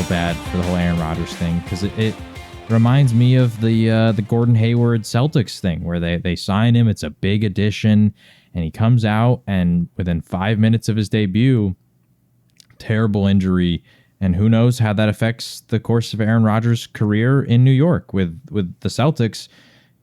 bad for the whole Aaron Rodgers thing because it reminds me of the Gordon Hayward Celtics thing where they sign him. It's a big addition, and he comes out and within 5 minutes of his debut, terrible injury. And who knows how that affects the course of Aaron Rodgers' career in New York with the Celtics.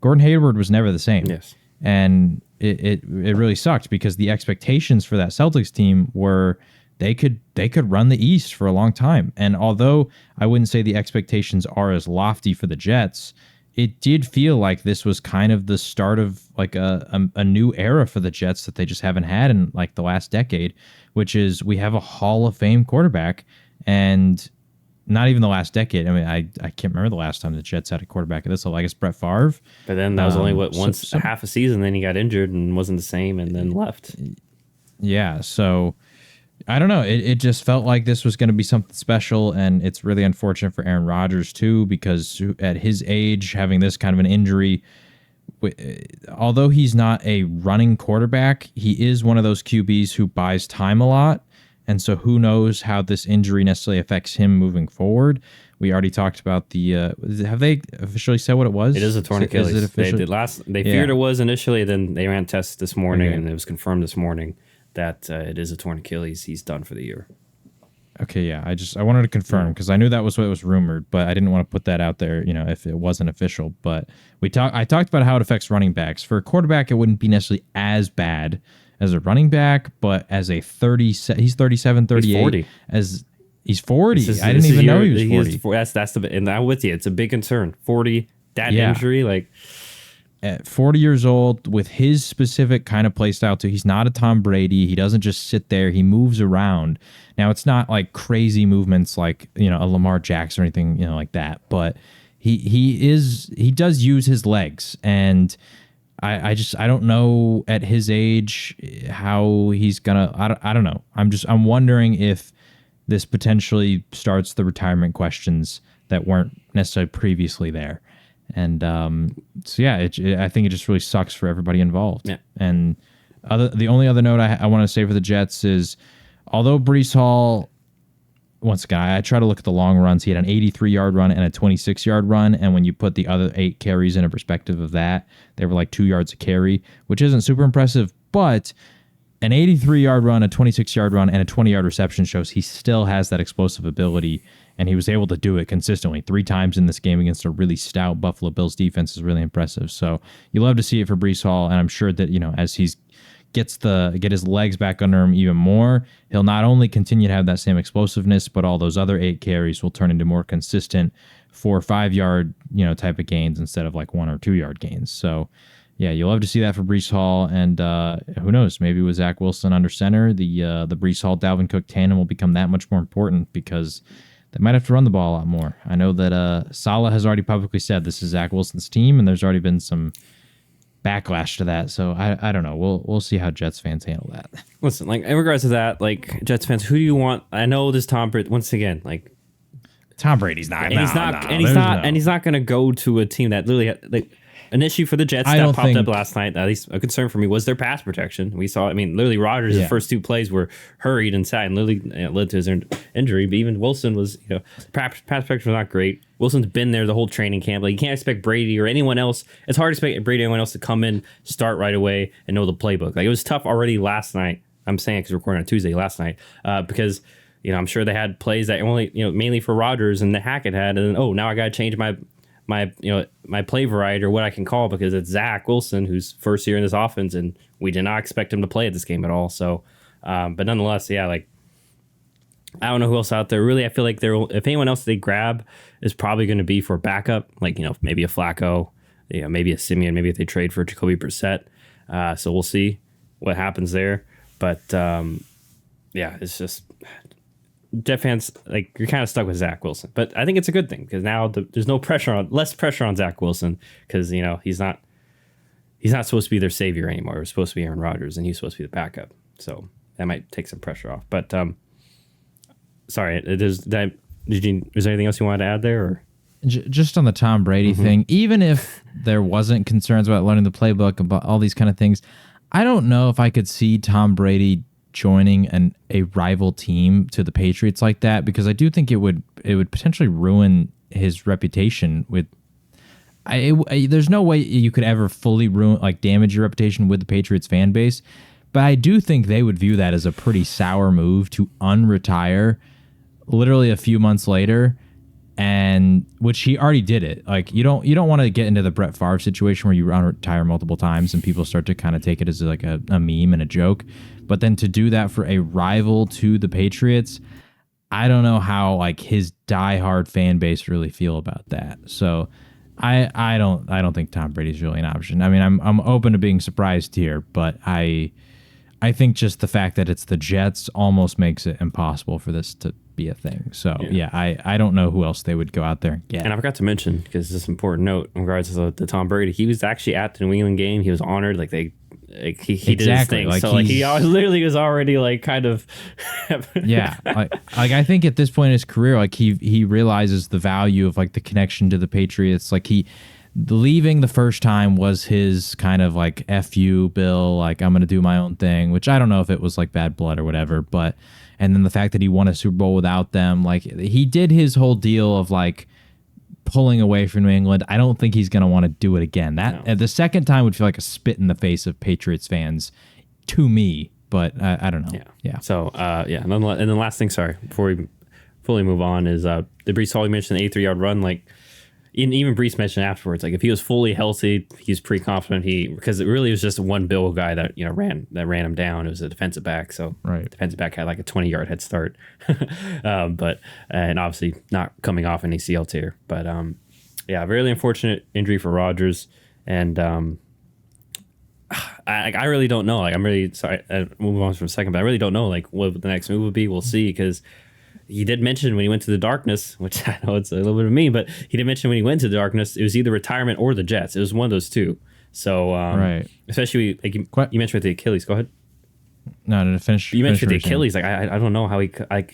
Gordon Hayward was never the same. Yes. And it really sucked because the expectations for that Celtics team were they could run the East for a long time. And although I wouldn't say the expectations are as lofty for the Jets, it did feel like this was kind of the start of like a new era for the Jets that they just haven't had in like the last decade, which is we have a Hall of Fame quarterback. And not even the last decade. I mean, I can't remember the last time the Jets had a quarterback at this level. I guess Brett Favre. But then that was only half a season. Then he got injured and wasn't the same, and then left. Yeah, so I don't know. It just felt like this was going to be something special, and it's really unfortunate for Aaron Rodgers too, because at his age, having this kind of an injury, although he's not a running quarterback, he is one of those QBs who buys time a lot. And so who knows how this injury necessarily affects him moving forward. We already talked about the have they officially said what it was? It is a torn Achilles. Is it officially? They feared it was initially, then they ran tests this morning, and it was confirmed this morning that it is a torn Achilles. He's done for the year. Okay, yeah. I wanted to confirm because I knew that was what was rumored, but I didn't want to put that out there, if it wasn't official. But I talked about how it affects running backs. For a quarterback, it wouldn't be necessarily as bad as a running back, but as a 37, 38. He's 40. He's 40. I didn't even know he was 40. That's and I'm with you. It's a big concern. 40, that injury, like at 40 years old with his specific kind of play style too. He's not a Tom Brady. He doesn't just sit there. He moves around. Now it's not like crazy movements like, a Lamar Jackson or anything, like that, but he does use his legs, and I don't know at his age how he's gonna. I don't know. I'm wondering if this potentially starts the retirement questions that weren't necessarily previously there, and I think it just really sucks for everybody involved. Yeah. And the only other note I want to say for the Jets is, although Breece Hall. Once again, I try to look at the long runs. He had an 83-yard run and a 26-yard run, and when you put the other 8 carries in a perspective of that, they were like 2 yards a carry, which isn't super impressive, but an 83-yard run, a 26-yard run, and a 20-yard reception shows he still has that explosive ability, and he was able to do it consistently 3 times in this game against a really stout Buffalo Bills defense is really impressive. So you love to see it for Breece Hall, and I'm sure that, as he's get his legs back under him even more, he'll not only continue to have that same explosiveness, but all those other 8 carries will turn into more consistent 4 or 5 yard, type of gains instead of like 1 or 2 yard gains. So yeah, you'll love to see that for Breece Hall, and who knows, maybe with Zach Wilson under center, the Breece Hall Dalvin Cook tandem will become that much more important because they might have to run the ball a lot more. I know that Saleh has already publicly said this is Zach Wilson's team, and there's already been some backlash to that, so I don't know. We'll see how Jets fans handle that. Listen, like in regards to that, like Jets fans, who do you want? I know this Tom Brady. Once again, like Tom Brady's not, and he's not going to go to a team that literally like an issue for the Jets that popped up last night. At least a concern for me was their pass protection. We saw, literally Rodgers' first 2 plays were hurried and sat, and literally led to his injury. But even Wilson was, pass protection was not great. Wilson's been there the whole training camp. Like, you can't expect Brady or anyone else. It's hard to expect Brady or anyone else to come in, start right away, and know the playbook. Like, it was tough already last night. I'm saying because we're recording on Tuesday last night, because I'm sure they had plays that only mainly for Rodgers and the Hackett had, and then, now I got to change my play variety or what I can call because it's Zach Wilson who's first year in this offense, and we did not expect him to play at this game at all. So, but nonetheless, I don't know who else out there. Really, I feel like if anyone else they grab is probably going to be for backup, like, maybe a Flacco, maybe a Simeon, maybe if they trade for Jacoby Brissett. So we'll see what happens there. But it's just Jet fans, like, you're kind of stuck with Zach Wilson. But I think it's a good thing because now there's less pressure on Zach Wilson because, he's not supposed to be their savior anymore. It was supposed to be Aaron Rodgers, and he's supposed to be the backup. So that might take some pressure off. But sorry, is there anything else you wanted to add there? Or? Just on the Tom Brady thing, even if there wasn't concerns about learning the playbook, about all these kind of things, I don't know if I could see Tom Brady joining a rival team to the Patriots like that, because I do think it would it would potentially ruin his reputation with. There's no way you could ever fully damage your reputation with the Patriots fan base, but I do think they would view that as a pretty sour move to unretire literally a few months later, and which he already did it. Like you don't want to get into the Brett Favre situation where you retire multiple times and people start to kind of take it as like a meme and a joke, but then to do that for a rival to the Patriots, I don't know how like his diehard fan base really feel about that. So I don't think Tom Brady's really an option. I mean, I'm open to being surprised here, but I think just the fact that it's the Jets almost makes it impossible for this to be a thing. So yeah, I don't know who else they would go out there and get. And I forgot to mention, because this is an important note in regards to Tom Brady, he was actually at the New England game. He was honored, like he exactly. Did his thing. Like so like he literally was already like kind of yeah. Like I think at this point in his career, like he realizes the value of like the connection to the Patriots. Like leaving the first time was his kind of like F you, Bill, like I'm gonna do my own thing, which I don't know if it was like bad blood or whatever, but and then the fact that he won a Super Bowl without them, like he did his whole deal of like pulling away from New England. I don't think he's gonna want to do it again. The second time would feel like a spit in the face of Patriots fans to me, but I don't know. Yeah. So and then last thing, sorry, before we fully move on, is the Brees Hall, you mentioned the 83-yard run, like. Even Brees mentioned afterwards, like if he was fully healthy, he's pretty confident because it really was just one Bill guy that ran him down. It was a defensive back, so right. Defensive back had like a 20-yard head start, but and obviously not coming off an ACL tear. But really unfortunate injury for Rodgers, and I really don't know. Like I'm really sorry. I'll move on for a second, but I really don't know like what the next move would be. We'll see because. He did mention when he went to the darkness, which I know it's a little bit of me, but he did mention when he went to the darkness, it was either retirement or the Jets. It was one of those two. So, right. Especially like you mentioned with the Achilles. Go ahead. No, finish. You mentioned the Achilles. Like I don't know how I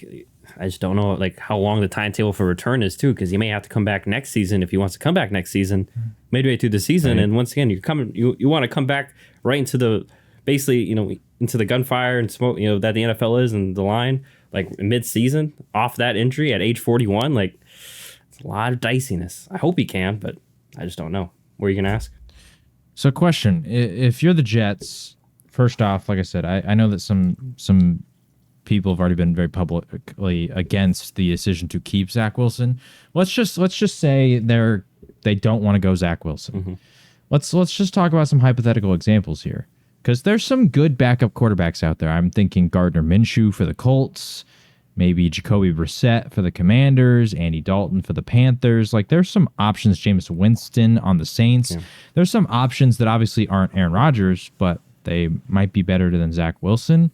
just don't know like how long the timetable for return is too, because he may have to come back next season if he wants to come back next seaon, midway through the season. Right. And once again, you want to come back right into the basically into the gunfire and smoke that the NFL is and the line. Like mid-season, off that injury at age 41, like it's a lot of diciness. I hope he can, but I just don't know. What are you gonna ask? So, question: if you're the Jets, first off, like I said, I know that some people have already been very publicly against the decision to keep Zach Wilson. Let's just say they don't want to go Zach Wilson. Mm-hmm. Let's just talk about some hypothetical examples here. Because there's some good backup quarterbacks out there. I'm thinking Gardner Minshew for the Colts, maybe Jacoby Brissett for the Commanders, Andy Dalton for the Panthers. Like there's some options. Jameis Winston on the Saints. Yeah. There's some options that obviously aren't Aaron Rodgers, but they might be better than Zach Wilson.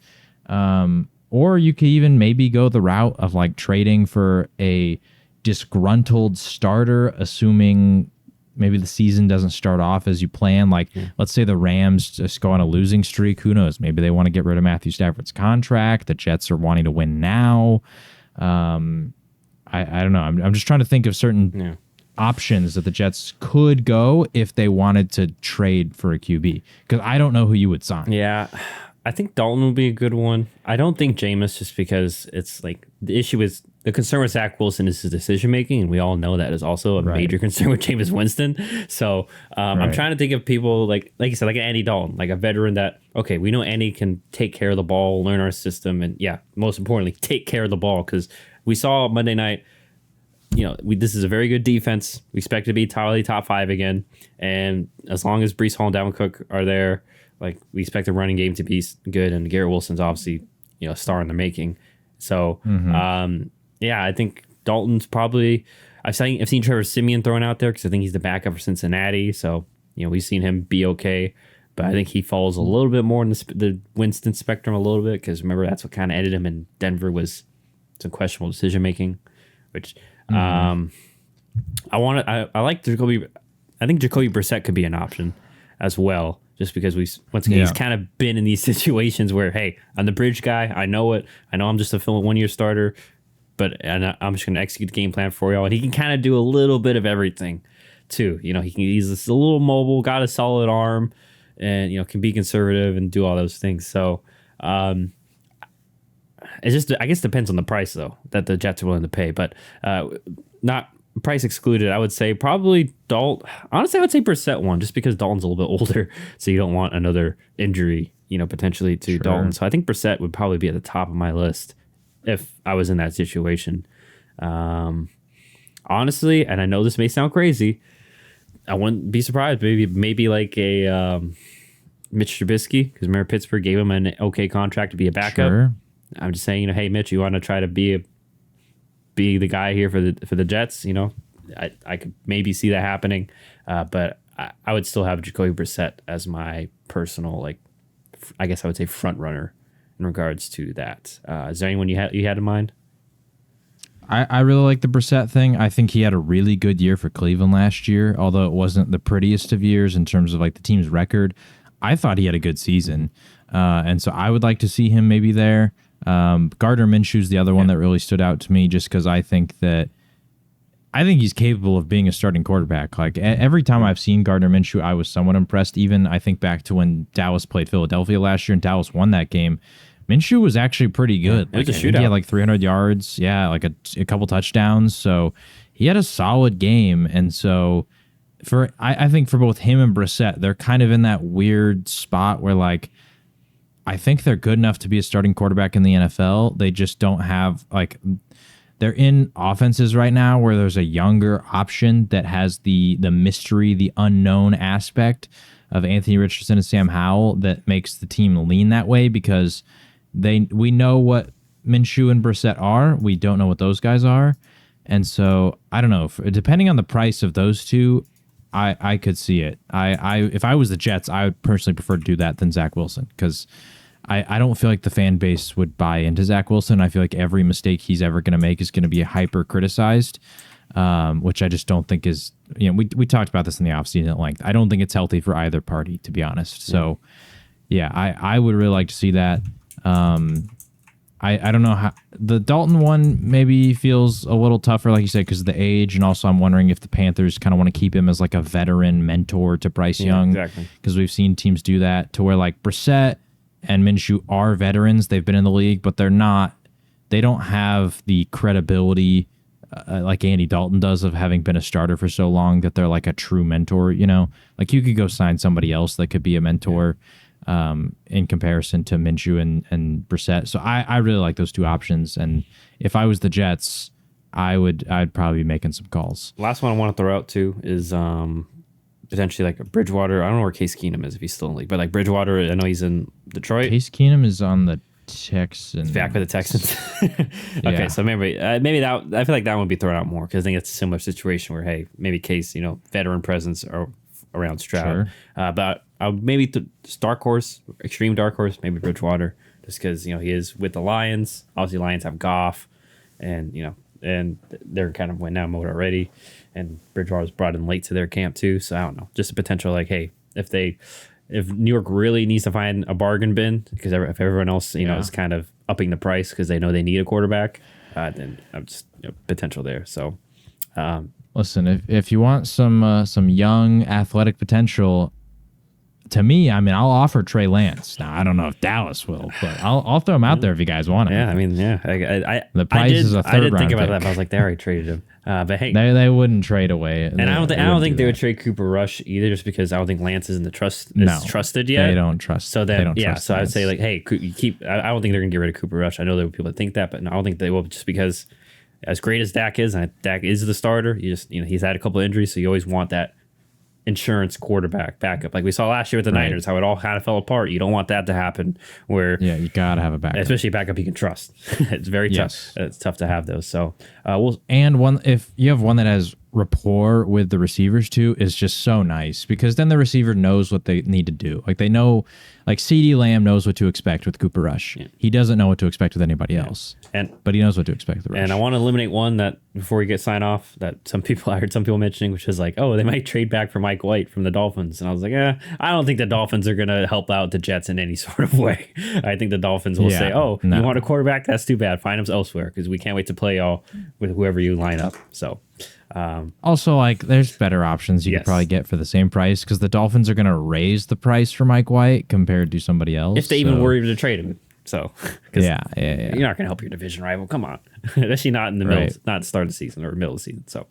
Or you could even maybe go the route of like trading for a disgruntled starter, assuming maybe the season doesn't start off as you plan. Like, let's say the Rams just go on a losing streak. Who knows? Maybe they want to get rid of Matthew Stafford's contract. The Jets are wanting to win now. I don't know. I'm just trying to think of certain options that the Jets could go if they wanted to trade for a QB. Because I don't know who you would sign. Yeah, I think Dalton would be a good one. I don't think Jameis, just because it's like the issue is the concern with Zach Wilson is his decision making, and we all know that is also a major concern with Jameis Winston. So I'm trying to think of people like you said, like an Andy Dalton, like a veteran that we know Andy can take care of the ball, learn our system, and most importantly, take care of the ball, because we saw Monday night. This is a very good defense. We expect to be top 5 again, and as long as Brees Hall and Dalvin Cook are there. Like we expect the running game to be good, and Garrett Wilson's obviously a star in the making. So I think Dalton's probably. I've seen Trevor Siemian thrown out there because I think he's the backup for Cincinnati. So we've seen him be okay, but I think he falls a little bit more in the Winston spectrum a little bit, because remember that's what kind of ended him in Denver was some questionable decision making, which I like Jacoby. I think Jacoby Brissett could be an option as well. Just because he's kind of been in these situations where, hey, I'm the bridge guy. I know it. I know I'm just a 1-year starter, but I'm just going to execute the game plan for y'all. And he can kind of do a little bit of everything, too. He's a little mobile, got a solid arm, and can be conservative and do all those things. So, it just, I guess, depends on the price though that the Jets are willing to pay. But not price excluded. I would say probably Dalton. Honestly, I would say Brissett one, just because Dalton's a little bit older, so you don't want another injury, potentially to Dalton. So I think Brissett would probably be at the top of my list if I was in that situation. Honestly, and I know this may sound crazy, I wouldn't be surprised. Maybe like a Mitch Trubisky, because remember Pittsburgh gave him an okay contract to be a backup. Sure. I'm just saying, hey Mitch, you want to try to be the guy here for the Jets? I could maybe see that happening, but I would still have Jacoby Brissett as my personal, I guess I would say front runner in regards to that. Is there anyone you had in mind? I really like the Brissett thing. I think he had a really good year for Cleveland last year, although it wasn't the prettiest of years in terms of the team's record. I thought he had a good season, and so I would like to see him maybe there. Gardner Minshew's the other one that really stood out to me, just because I think he's capable of being a starting quarterback. Every time I've seen Gardner Minshew, I was somewhat impressed. Even I think back to when Dallas played Philadelphia last year and Dallas won that game. Minshew was actually pretty good. It was a shootout. He had 300 yards, a couple touchdowns. So he had a solid game. And so I think for both him and Brissett, they're kind of in that weird spot where I think they're good enough to be a starting quarterback in the NFL. They just don't have they're in offenses right now where there's a younger option that has the mystery, the unknown aspect of Anthony Richardson and Sam Howell that makes the team lean that way, because we know what Minshew and Brissett are. We don't know what those guys are. And so I don't know, depending on the price of those two, I could see it. If I was the Jets, I would personally prefer to do that than Zach Wilson, because I don't feel like the fan base would buy into Zach Wilson. I feel like every mistake he's ever going to make is going to be hyper criticized, which I just don't think is, we talked about this in the offseason at length. I don't think it's healthy for either party, to be honest. So I would really like to see that. I don't know how the Dalton one maybe feels a little tougher, like you said, because of the age, and also I'm wondering if the Panthers kind of want to keep him as a veteran mentor to Bryce Young, exactly, because we've seen teams do that to where Brissett and Minshew are veterans. They've been in the league, but they don't have the credibility like Andy Dalton does of having been a starter for so long that they're a true mentor. You could go sign somebody else that could be a mentor. In comparison to Minshew and Brissett. So I really like those two options. And if I was the Jets, I'd probably be making some calls. Last one I want to throw out too is potentially Bridgewater. I don't know where Case Keenum is if he's still in the league, but Bridgewater, I know he's in Detroit. Case Keenum is on the Texans. Back for the Texans. Okay, so maybe that, I feel like that one would be thrown out more, because I think it's a similar situation where, hey, maybe Case, veteran presence or around Stroud. Sure. But maybe dark horse, extreme dark horse, maybe Bridgewater, just because he is with the Lions. Obviously, Lions have Goff, and and they're kind of win now mode already, and Bridgewater's brought in late to their camp too. So I don't know, just a potential hey, if New York really needs to find a bargain bin, because if everyone else is kind of upping the price because they know they need a quarterback, then I'm just potential there. So. Listen, if you want some young athletic potential, to me, I'll offer Trey Lance. Now, I don't know if Dallas will, but I'll throw him out there if you guys want him. Yeah, the price is a third round. I did think about pick. that, but I was like, they already traded him. But hey, they wouldn't trade away. And I don't think they would trade Cooper Rush either, just because I don't think Lance isn't trusted yet. They don't trust. So then, trust so I would say hey, you keep. I don't think they're gonna get rid of Cooper Rush. I know there were people that think that, but no, I don't think they will, just because. As great as Dak is, and Dak is the starter, you just he's had a couple of injuries, so you always want that insurance quarterback backup. Like we saw last year with the Niners, how it all kind of fell apart. You don't want that to happen. Where you gotta have a backup, especially a backup you can trust. It's very tough. It's tough to have those. So if you have one that has rapport with the receivers too, is just so nice, because then the receiver knows what they need to do. They know, CeeDee Lamb knows what to expect with Cooper Rush. Yeah. He doesn't know what to expect with anybody else, but he knows what to expect with Rush. And I want to eliminate one that before we get sign off, that I heard some people mentioning, which is they might trade back for Mike White from the Dolphins, and I was like, I don't think the Dolphins are gonna help out the Jets in any sort of way. I think the Dolphins will say, you want a quarterback? That's too bad. Find him elsewhere, because we can't wait to play y'all with whoever you line up. So. Also, there's better options you could probably get for the same price, because the Dolphins are going to raise the price for Mike White compared to somebody else. If they even were to trade him. So, yeah. You're not going to help your division rival. Come on. Especially not in the middle, not the start of the season or middle of the season. So,